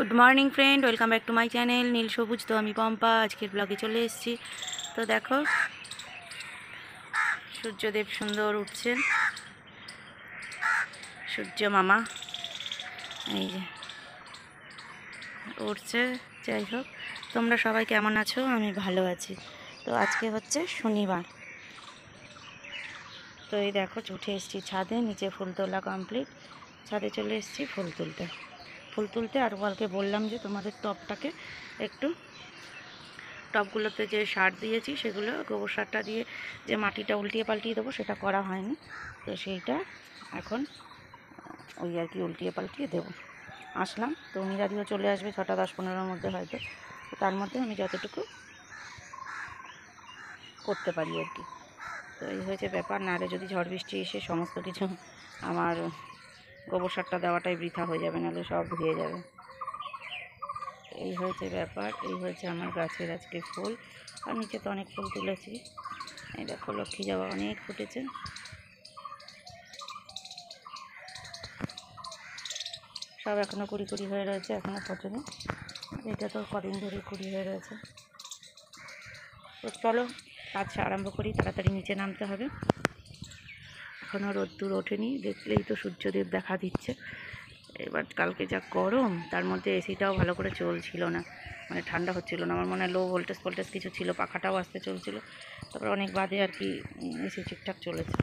Good morning friend, welcome back to my channel Neel Sabuj. তো আমি পম্পা আজকের ব্লগে চলে এসেছি। তো দেখো সূর্যদেব সুন্দর উঠছেন, সূর্য মামা এই যে উঠছে। যাই হোক, তোমরা সবাই কেমন আছো? আমি ভালো আছি। তো আজকে হচ্ছে শনিবার। তো এই দেখো উঠে এসেছি ছাদে, নিচে ফুল তোলা কমপ্লিট, ছাদে চলে এসেছি ফুল তুলতে। আর কালকে বললাম যে তোমাদের টবটাকে একটু, টবগুলোতে যে সার দিয়েছি সেগুলো গোবর সারটা দিয়ে যে মাটিটা উল্টিয়ে পাল্টিয়ে দেবো সেটা করা হয়নি। তো সেইটা এখন ওই আর কি উল্টিয়ে পাল্টিয়ে দেবো। আসলাম, তো মিরাদিও চলে আসবে 6টা 10-15-র মধ্যে হয়তো। তো তার মধ্যে আমি যতটুকু করতে পারি আর কি। তো এই হয়েছে ব্যাপার, নাহলে যদি ঝড় বৃষ্টি এসে সমস্ত কিছু আমার গোবর সারটা দেওয়াটাই বৃথা হয়ে যাবে, নাহলে সব ধুয়ে যাবে। এই হয়েছে ব্যাপার, এই হয়েছে আমার গাছের আজকে ফুল। আর নিচে তো অনেক ফুল তুলেছি। এই দেখো লক্ষ্মী জবা অনেক ফুটেছে। সব এখনও কুড়ি হয়ে রয়েছে, এখনও ফোটেনি। এটা তো কদিন ধরে কুড়ি হয়ে রয়েছে। তো চলো কাজ আরম্ভ করি, তাড়াতাড়ি নিচে নামতে হবে। এখনও রোদ্দুর ওঠেনি, দেখলেই তো সূর্যদেব দেখা দিচ্ছে। এবার কালকে যা গরম, তার মধ্যে এসিটাও ভালো করে চলছিল না, মানে ঠান্ডা হচ্ছিল না। আমার মনে হয় লো ভোল্টেজ কিছু ছিল, পাখাটাও আস্তে চলছিল। তারপর অনেক বাদে আর কি এসি ঠিকঠাক চলেছে।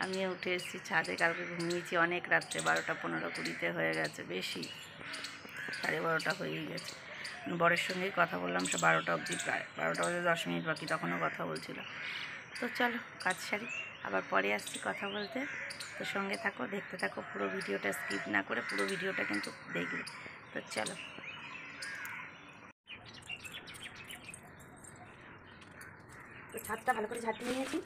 আমিও উঠে এসেছি ছাদে, কালকে ঘুমিয়েছি অনেক রাত্রে, 12টা 15-20 হয়ে গেছে, বেশি 12:30 হয়েই গেছে। বরের সঙ্গেই কথা বললাম, সে 12টা অবধি, প্রায় 12টা বাজে 10 মিনিট বাকি, তখনও কথা বলছিল। তো চলো কাজ সারি, আবার পরে আসছি কথা বলতে। তো সঙ্গে থাকো, দেখতে থাকো, পুরো ভিডিওটা স্কিপ না করে পুরো ভিডিওটা কিন্তু দেখবে। তো চলো। তো ছাদটা ভালো করে ঝাঁটিয়ে নিয়েছি।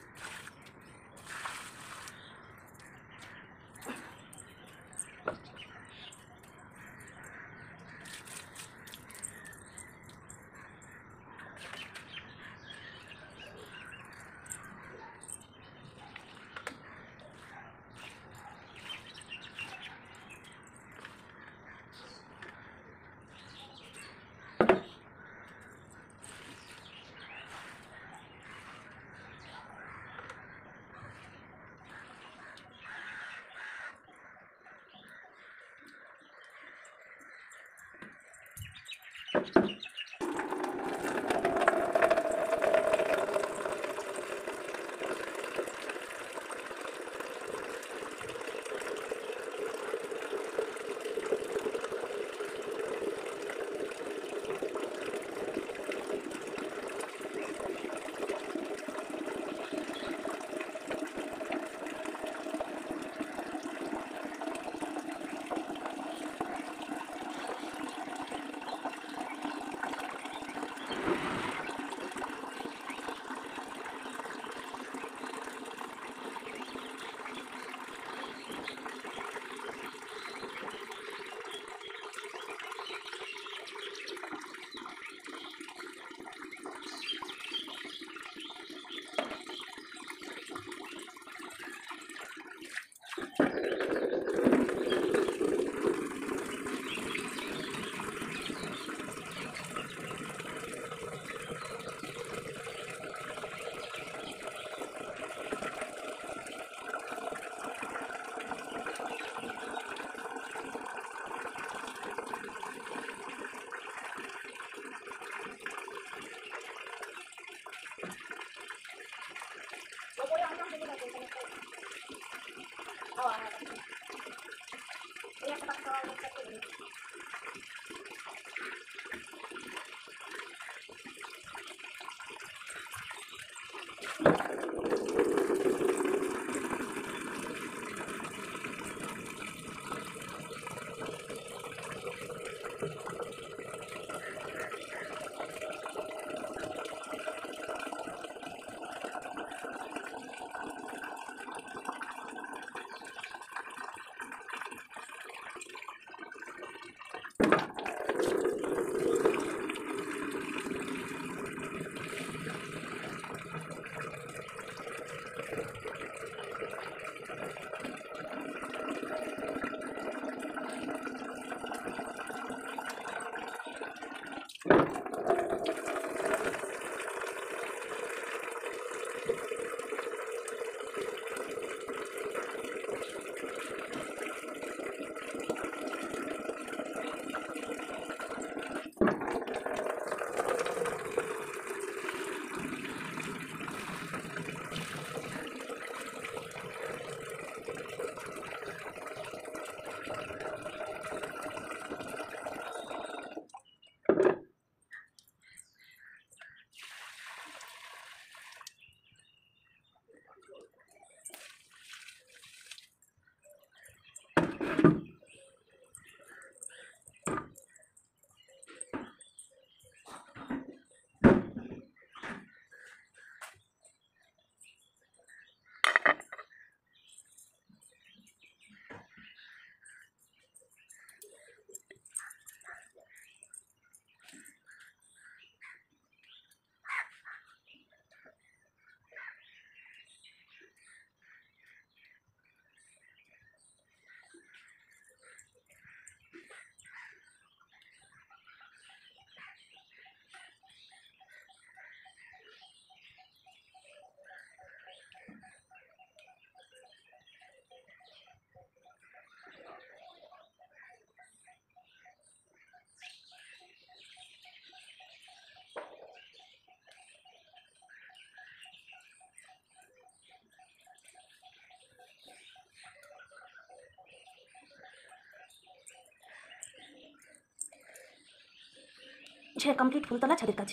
সে কমপ্লিট ফুলতলা ছাদের কাজ।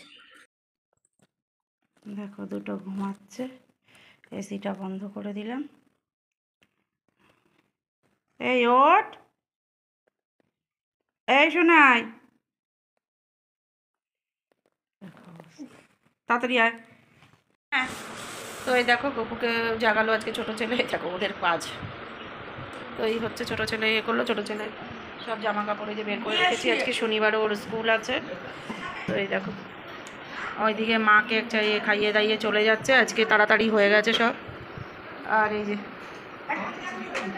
দেখো দুটো ঘুমাচ্ছে, এসিটা বন্ধ করে দিলাম। এই ওঠ, এই শোনাই, তাড়াতাড়ি আয়। হ্যাঁ, তো এই দেখো গপুকে জাগালো আজকে ছোটো ছেলে, দেখো ওদের কাজ। তো এই হচ্ছে ছোটো ছেলে এ করলো, ছোটো ছেলে সব জামা কাপড়ে যে বের করে রেখেছি, আজকে শনিবারও ওর স্কুল আছে। তো এই দেখো ওইদিকে মাকে খাইয়ে দাইয়ে চলে যাচ্ছে, আজকে তাড়াতাড়ি হয়ে গেছে সব। আর এই যে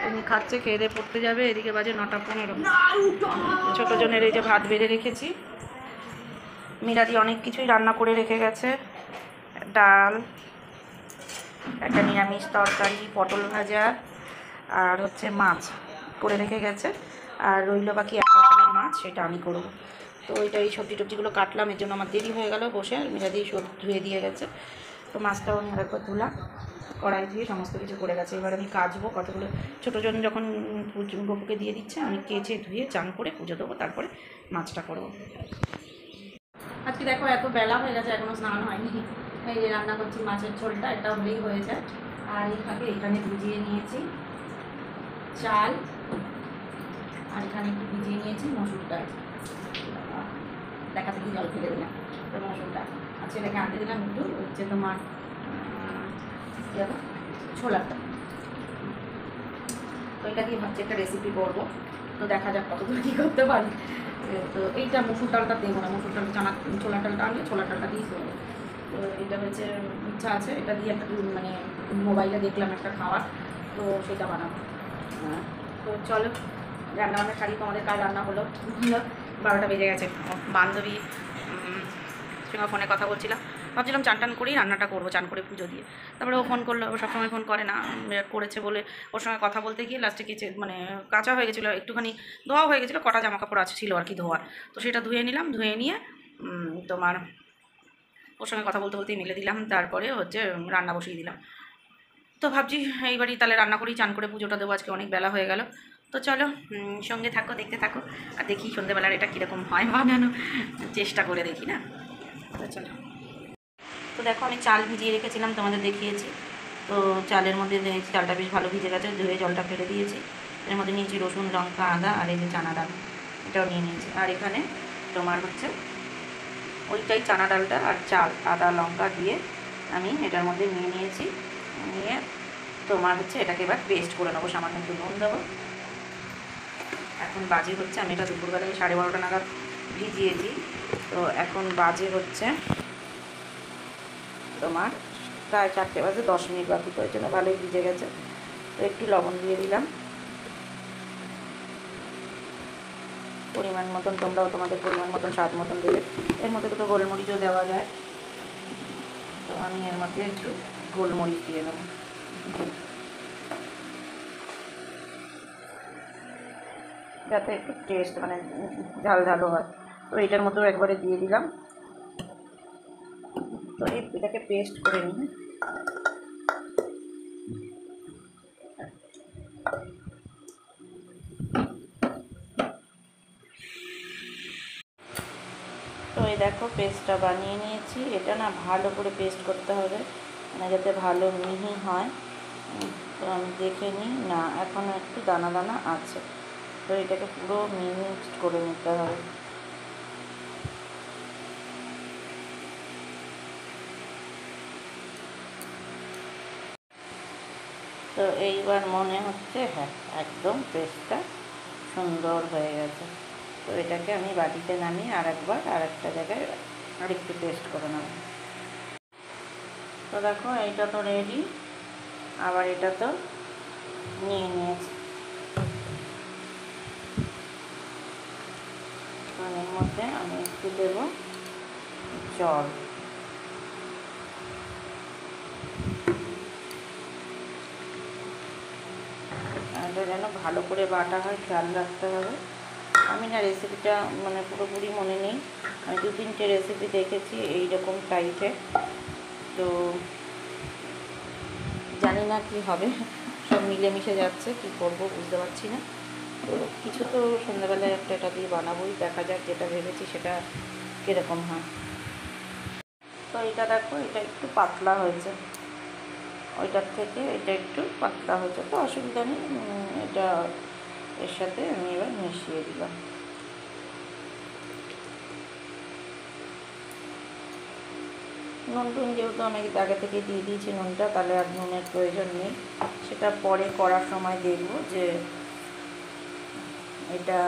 উনি খাচ্ছে, খেয়ে দিয়ে পড়তে যাবে, এদিকে বাজে 9:15। ছোটো জনের এই যে ভাত বেড়ে রেখেছি, মিরাদি অনেক কিছুই রান্না করে রেখে গেছে, ডাল, একটা নিরামিষ তরকারি, পটল ভাজা, আর হচ্ছে মাছ করে রেখে গেছে। আর রইল বাকি এক রকমের মাছ, সেটা আমি করব। তো ওইটা এই সবজি টবজিগুলো কাটলাম, এর জন্য আমার দেরি হয়ে গেল বসে। মিরাদি সব ধুয়ে দিয়ে গেছে, তো মাছটাও আমি আরেকবার ধুলাম, কড়াই দিয়ে সমস্ত কিছু করে গেছে। এবার আমি কাচবো কতগুলো। ছোটো জন যখন গপুকে দিয়ে দিচ্ছে, আমি কেচে ধুয়ে চান করে পুজো দেবো, তারপরে মাছটা করবো। আজকে দেখো এত বেলা হয়ে গেছে, এখনও স্নান হয়নি। এই যে রান্না করছি মাছের ঝোলটা, এটা হলেই হয়ে যায়। আর এই ফাঁকে এখানে ভিজিয়ে নিয়েছি চাল, আর এখানে একটু ভিজিয়ে নিয়েছি মসুর ডাল। দেখা থেকে জল ফেলে দিলাম, তো মসুর ডাল আর ছেলেকে আনতে দিলাম একটু হচ্ছে তোমার ছোলার ডাল। তো এটা দিয়ে ভাবছি একটা রেসিপি করবো, তো দেখা যাক কতদূর কী করতে পারি। তো এইটা মসুর ডালটা দেবো না, মসুর ডালটা ছোলার ডালটা আনলে ছোলার ডালটা দিয়েই করবো। তো এটা হচ্ছে ইচ্ছা আছে, এটা দিয়ে একটা মানে মোবাইলে দেখলাম একটা খাবার, তো সেটা বানাবো। তো চলো রান্নাবান্না শাড়ি, তোমাদের কাজ রান্না হলো 12টা বেজে গেছে। বান্ধবী সঙ্গে ফোনে কথা বলছিলাম, ভাবছিলাম চান টান করেই রান্নাটা করবো, চান করে পুজো দিয়ে। তারপরে ও ফোন করলো, ও সবসময় ফোন করে না, করেছে বলে ওর সঙ্গে কথা বলতে গিয়ে লাস্টে মানে কাঁচা হয়ে গেছিলো, একটুখানি ধোয়া হয়ে গেছিলো, কটা জামা কাপড় আছে ছিল আর কি ধোয়ার, তো সেটা ধুয়ে নিলাম। ধুয়ে নিয়ে তোমার ওর সঙ্গে কথা বলতে বলতেই মেলে দিলাম, তারপরে হচ্ছে রান্না বসিয়ে দিলাম। তো ভাবছি এইবারই তাহলে রান্না করেই চান করে পুজোটা দেবো, আজকে অনেক বেলা হয়ে গেল। তো চলো সঙ্গে থাকো, দেখতে থাকো, আর দেখি সন্ধ্যেবেলার এটা কীরকম হয় বানানো, চেষ্টা করে দেখি না। তো চলো। তো দেখো আমি চাল ভিজিয়ে রেখেছিলাম, তোমাদের দেখিয়েছি। তো চালের মধ্যে চালটা বেশ ভালো ভিজে গেছে, ধুয়ে জলটা ফেলে দিয়েছি। এর মধ্যে নিয়েছি রসুন, লঙ্কা, আদা, আর এই যে চানা ডাল, এটাও নিয়ে নিয়েছি। আর এখানে তোমার হচ্ছে ওইটাই চানা ডালটা আর চাল, আদা লঙ্কা দিয়ে আমি এটার মধ্যে নিয়ে নিয়েছি। নিয়ে তোমার হচ্ছে এটাকে এবার পেস্ট করে নেবো, সামান্য একটু নুন দেবো। এখন বাজে হচ্ছে, আমি এটা দুপুরবেলায় 12:30 নাগাদ ভিজিয়েছি, তো এখন বাজে হচ্ছে তোমার প্রায় 4টে বাজে 10 মিনিট বাকি, তো এর জন্য ভালোই ভিজে গেছে। তো একটু লবণ দিয়ে দিলাম পরিমাণ মতন, তোমরাও তোমাদের পরিমাণ মতন স্বাদ মতন দেবে। এর মধ্যে দুটো গোলমরিচও দেওয়া যায়, তো আমি এর মধ্যে একটু গোলমরিচ দিয়ে দেবো যাতে একটু টেস্ট মানে ঝাল ঝালও হয়। তো এটার মধ্যেও একবারে দিয়ে দিলাম। তো এটাকে পেস্ট করে নিই। তো এই দেখো পেস্টটা বানিয়ে নিয়েছি। এটা না ভালো করে পেস্ট করতে হবে, মানে যাতে ভালো মিহি হয়। তো আমি দেখে নিই, না এখনও একটু দানা দানা আছে, তো এটাকে পুরো মিক্সড করে নিতে হবে। তো এইবার মনে হচ্ছে হ্যাঁ একদম পেস্টটা সুন্দর হয়ে গেছে। তো এটাকে আমি বাটিতে নামিয়ে আর একটা জায়গায় আর একটু পেস্ট করে নেব। তো দেখো এইটা তো রেডি, আবার এটা তো নিয়ে নিয়েছি। এর মধ্যে আমি একটু দেবো জল, এটা যেন ভালো করে বাটা হয়, খেয়াল রাখতে হবে। আমি না রেসিপিটা মানে পুরোপুরি মনে নেই, আমি 2-3টে রেসিপি দেখেছি এইরকম টাইপের, তো জানি না কি হবে, সব মিলেমিশে যাচ্ছে, কি করব বুঝতে পারছি না। তো কিছু তো সন্ধ্যাবেলায় একটা এটা দিয়ে বানাবোই, দেখা যাক, যেটা ভেবেছি সেটা কীরকম হয়। তো এটা দেখো, এটা একটু পাতলা হয়েছে, ওইটার থেকে এটা একটু পাতলা হয়েছে, তো অসুবিধা নেই। এটা এর সাথে আমি এবার মিশিয়ে দিলাম। নুন টুন যেহেতু আমি আগে থেকে দিয়ে দিয়েছি নুনটা, তাহলে আর নুনের প্রয়োজন নেই। সেটা পরে করার সময় দেখব যে এটা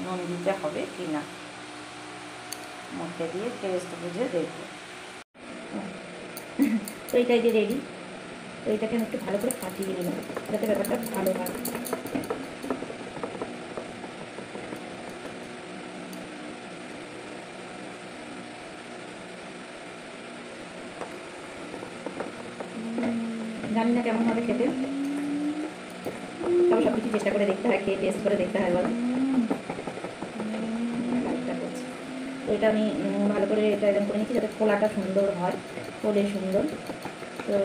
নুন দিতে হবে কি না, মুখে দিয়ে টেস্ট বুঝে দেখব। তো এইটাই যে রেডি। তো এটাকে আমি একটু ভালো করে ফাটিয়ে নিলাম যাতে ব্যাপারটা ভালো হয়। জানি না কেমন হবে খেতে, তবে সব কিছু চেষ্টা করে দেখতে হয়, খেয়ে টেস্ট করে দেখতে হয় বলো। তো এটা আমি ভালো করে এটা একদম করে নিচ্ছি যাতে খোলাটা সুন্দর হয়, খোলে সুন্দর। তো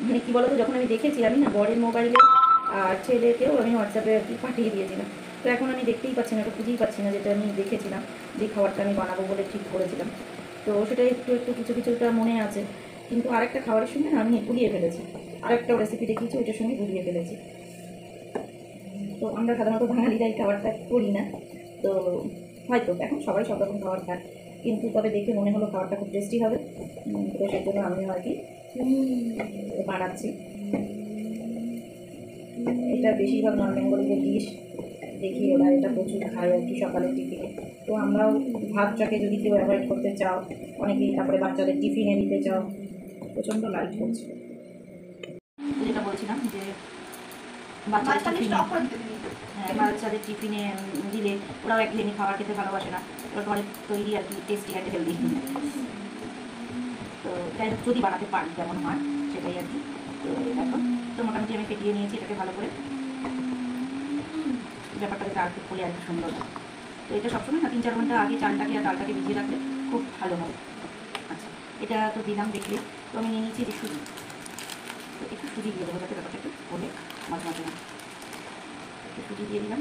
মানে কী বলো তো, যখন আমি দেখেছি, আমি না বরের মোবাইলে আর ছেলেকেও আমি হোয়াটসঅ্যাপে আর কি পাঠিয়ে দিয়েছিলাম। তো এখন আমি দেখতেই পাচ্ছি না, এটা খুঁজেই পাচ্ছি না যেটা আমি দেখেছিলাম, যে খাবারটা আমি বানাবো বলে ঠিক করেছিলাম। তো সেটা একটু একটু কিছু কিছুটা মনে আছে, কিন্তু আরেকটা খাবারের সঙ্গে না আমি গুলিয়ে ফেলেছি, আরেকটা রেসিপি দেখিয়েছি ওইটার সঙ্গে গুলিয়ে ফেলেছি। তো আমরা সাধারণত বাঙালিরা এই খাবারটা করি না, তো হয়তো এখন সবাই সব রকম খাবার খায়, কিন্তু তবে দেখে মনে হলো খাবারটা খুব টেস্টি হবে। তো সেই জন্য আমিও আর কি বানাচ্ছি। এটা বেশিরভাগ নন বেঙ্গলিদের ডিশ, দেখি ওরা এটা প্রচুর খায় আর কি সকালের টিফিনে। তো আমরাও ভাতটাকে যদি কেউ অ্যাভয়েড করতে চাও, অনেকেই তারপরে বাচ্চাদের টিফিনে দিতে চাও, প্রচণ্ড লাইট করছে। যেটা বলছিলাম যে বাচ্চাদের টিফিনে দিলে ওরাও একঘেয়েমি খাবার খেতে ভালোবাসে না, ওরা ঘরে তৈরি আর কি টেস্টি একটা হেলদি। তো যাই হোক, যদি বানাতে পারি কেমন হয় সেটাই আর কি। তো দেখো, তো মোটামুটি আমি ফেটিয়ে নিয়েছি এটাকে ভালো করে, ব্যাপারটাকে চাল খুলে আর কি সুন্দর। তো এটা সবসময় না 3-4 ঘন্টা আগে চালটাকে আর ডালটাকে ভিজিয়ে রাখলে খুব ভালো হয়। আচ্ছা, এটা তো দিলাম দেখলে। তো আমি নিয়ে নিয়েছি যে সুজি, তো একটু সুজি দিয়ে দেবো যাতে ব্যাপারটা একটু বলে মাঝে মাঝে না, একটু সুজি দিয়ে দিলাম।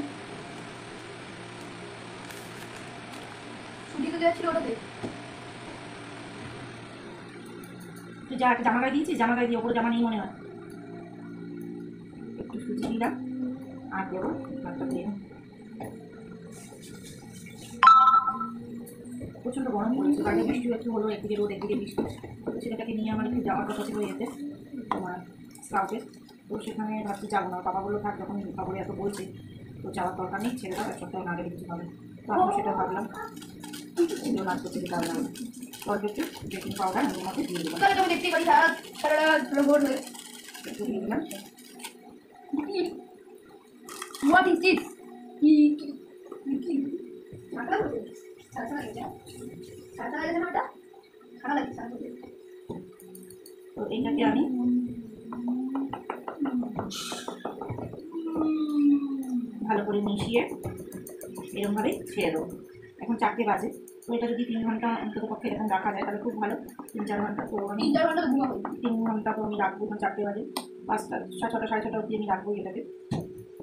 সুজি তো দেওয়া ছিল ওটাতে, তুই যা একটা জামা গায়ে দিয়েছিস, জামা গায়ে দিয়ে ওপরে জামা নেই মনে হয়। একটু সুজি দিলাম আর দেবো ভাতটা দিয়ে। প্রচণ্ড গরম পড়েছে, বাইরে বৃষ্টি একটু হলো, একদিকে রোদ একদিকে বৃষ্টি। ছেলেটাকে নিয়ে আমার একটু যাওয়ার কথা ছিল এতে তোমার স্কাউটে, তো সেখানে ভাবছি যাবো না। বাবা বললো থাক, যখন খবরে এত বলছে তো যাওয়ার দরকার নেই, ছেলেটা এক সপ্তাহ না গেলে কিছু হবে। তো আমি সেটা ভাবলাম, এগুলো নাচ করতে যেতে হবে না। অল্প একটু বেকিং পাউডার আমি মধ্যে দিয়ে দিলাম, দেখতেই পারি একটু দিয়ে দিলাম। তো এইটাকে আমি ভালো করে মিশিয়ে এরকমভাবে ছেড়ে দেবো। এখন 4টে বাজে, তো এটা যদি 3 ঘন্টা অন্তত পক্ষে এরকম রাখা যায় তাহলে খুব ভালো। 3-4 ঘন্টা, তো আমি 3 ঘন্টা তো আমি রাখবো। এখন 4টে বাজে, 5টা 6টা 6:30 অবধি আমি রাখবো এটাকে,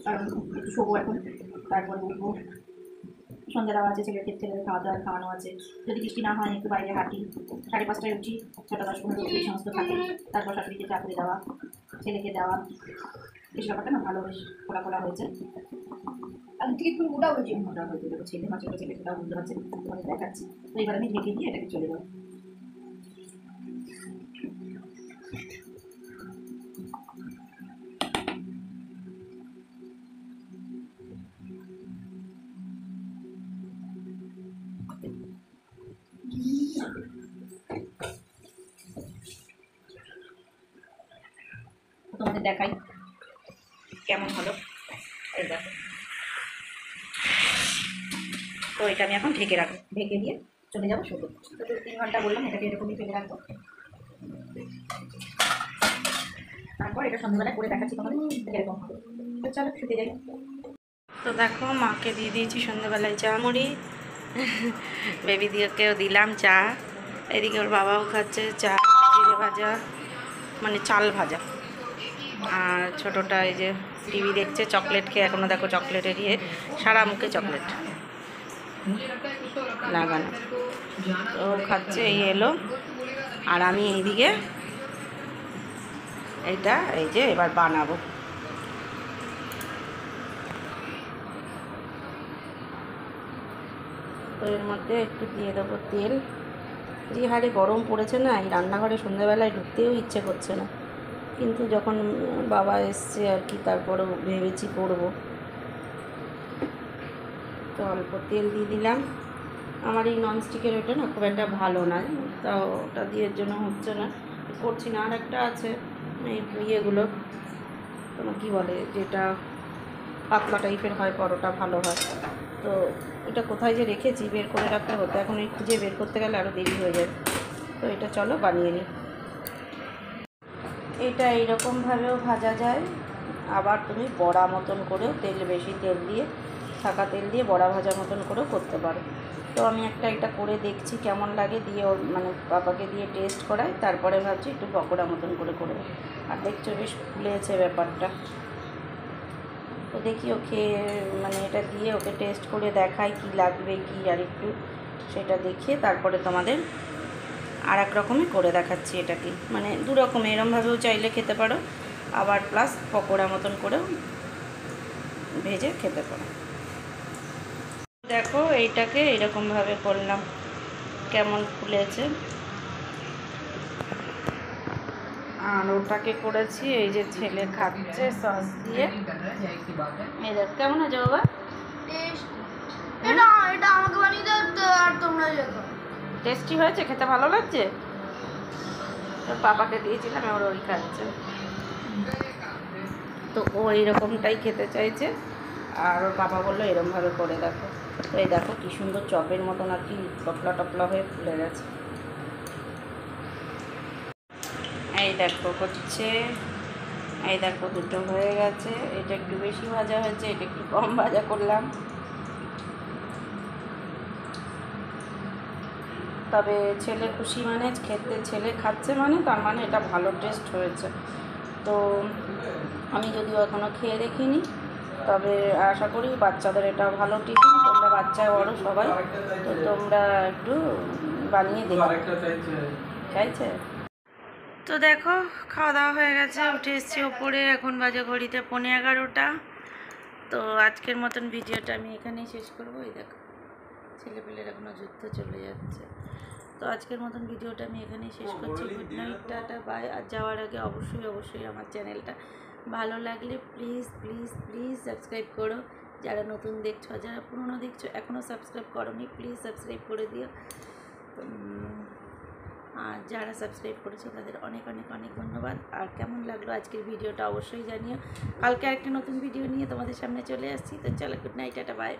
কারণ একটু শোবো এখন, তারপরে উঠবো। সন্ধ্যা দেওয়া আছে, ছেলেদের খাওয়ানো আছে। যদি বৃষ্টি না হয় একটু বাইরে হাঁটি, 5:30টায় উঠি, 6টা 10-15 এই সমস্ত থাকে। তারপর শাশুড়িকে চা করে দেওয়া, ছেলেকে দেওয়া, এই ব্যাপারটা না ভালো, বেশ খোলা হয়েছে। আর ঠিক একটু মোটা হয়েছে, দেখো ছেলে ছেলেটাও বুঝতে পারছে, তোমাদের দেখাচ্ছি। তো এবার আমি ঢেকে দিয়ে এটাকে চলে যাবো। তোমাদের দেখাই কেমন হলো, এই দেখো। তো এটা আমি এখন ঢেকে রাখবো, ঢেকে দিয়ে চলে যাবো শুধু। তো 3 ঘন্টা বললাম, এটাকে এরকমই ফেলে রাখবো। তারপর এটা সন্ধ্যাবেলায় করে দেখাচ্ছি তোমাদের এরকম হবে। তো চলো শুতে যাই। তো দেখো, মাকে দিয়ে দিয়েছি সন্ধ্যাবেলায় চা মুড়ি, বেবি দিয়েকেও দিলাম চা। এদিকে ওর বাবাও খাচ্ছে চা, জিরে ভাজা মানে চাল ভাজা। আর ছোটোটা এই যে টিভি দেখছে, চকলেট খেয়ে এখনও দেখো চকলেট এড়িয়ে সারা মুখে চকলেট। লাগানো। তো খাচ্ছে, এই এলো, আর আমি এইদিকে এইটা এই যে এবার বানাবো। তো এর মধ্যে একটু দিয়ে দেবো তেল। যে হারে গরম পড়েছে না, এই রান্নাঘরে সন্ধ্যাবেলায় ঢুকতেও ইচ্ছে করছে না, কিন্তু যখন বাবা এসছে আর কি, তারপরেও ভেবেছি করবো। তো অল্প তেল দিয়ে দিলাম। আমার এই ননস্টিকের ওটা না খুব একটা ভালো না, তা ওটা দিয়ে জন্য হচ্ছে না, করছি না। আর একটা আছে এই ইয়েগুলো, তোমার কী বলে, যেটা পাতলা টাইপের হয়, পরোটা ভালো হয়। তো এটা কোথায় যে রেখেছি, বের করে রাখতে হতো, এখন এই খুঁজে বের করতে গেলে আরও দেরি হয়ে যায়। তো এটা চলো বানিয়ে নিই। এটা এইরকমভাবেও ভাজা যায়, আবার তুমি বড়া মতন করেও বেশি তেল দিয়ে, ছাকা তেল দিয়ে বড়া ভাজা মতন করেও করতে পারো। তো আমি এটা করে দেখছি কেমন লাগে, দিয়ে ওর মানে বাবাকে দিয়ে টেস্ট করাই, তারপরে ভাবছি একটু পকোড়া মতন করে করবো। আর দেখছো বেশ ফুলেছে ব্যাপারটা। তো দেখি ওকে মানে এটা দিয়ে ওকে টেস্ট করে দেখাই কি লাগবে কি, আর একটু সেটা দেখিয়ে তারপরে তোমাদের আর এক রকমই করে দেখাচ্ছি এটাকে। মানে দু রকম, এরমভাবেও চাইলে খেতে পারো, আবার প্লাস পকোড়া মতন করেও ভেজে খেতে পারো। দেখো এইটাকে এইরকমভাবে করলাম, কেমন ফুলেছে। আর ওটাকে করেছি এই যে ছেলে খাচ্ছে সস দিয়ে। এই দেখ কেমন আছে বাবা, এটা আমাকে বানিয়ে দাও আর তোমরা দেখো। টেস্টি হয়েছে, খেতে ভালো লাগছে। তোর পাপাকে দিয়েছিলাম, এবার ওই খাচ্ছে। তো ও এইরকমটাই খেতে চাইছে, আর ওর পাপা বললো এরকমভাবে করে দেখো। তো এই দেখো কী সুন্দর চপের মতন আর কি টপলা টপলা হয়ে ফুলে গেছে। এই দেখো হচ্ছে, এই দেখো দুটো হয়ে গেছে। এটা একটু বেশি ভাজা হয়েছে, এটা একটু কম ভাজা করলাম। তবে ছেলে খুশি মানে খেতে, ছেলে খাচ্ছে মানে তার মানে এটা ভালো টেস্ট হয়েছে। তো আমি যদিও এখনও খেয়ে দেখিনি, তবে আশা করি বাচ্চাদের এটা ভালো টিফিন। তোমরা বাচ্চা বড় সবাই, তো তোমরা একটু বানিয়ে দেখো। চাইছে। তো দেখো খাওয়া দাওয়া হয়ে গেছে, উঠে এসেছি ওপরে, এখন বাজে ঘড়িতে 11:15। তো আজকের মতন ভিডিওটা আমি এখানেই শেষ করবো। এই দেখো ছেলেপেলের এখনও যুদ্ধ চলে যাচ্ছে। তো আজকের মতন ভিডিওটা আমি এখানেই শেষ করছি। Good night, tata, bye. আর যাওয়ার আগে অবশ্যই আমার চ্যানেলটা ভালো লাগলে প্লিজ প্লিজ প্লিজ সাবস্ক্রাইব করো। যারা নতুন দেখছো, যারা পুরনো দেখছো এখনও সাবস্ক্রাইব করোনি, প্লিজ সাবস্ক্রাইব করে দিও। আর যারা সাবস্ক্রাইব করেছো তাদের অনেক অনেক অনেক ধন্যবাদ। আর কেমন লাগলো আজকের ভিডিওটা অবশ্যই জানিও। কালকে আরেকটা নতুন ভিডিও নিয়ে তোমাদের সামনে চলে আসছি। তো চলো, গুড নাইট, টাটা, বাই।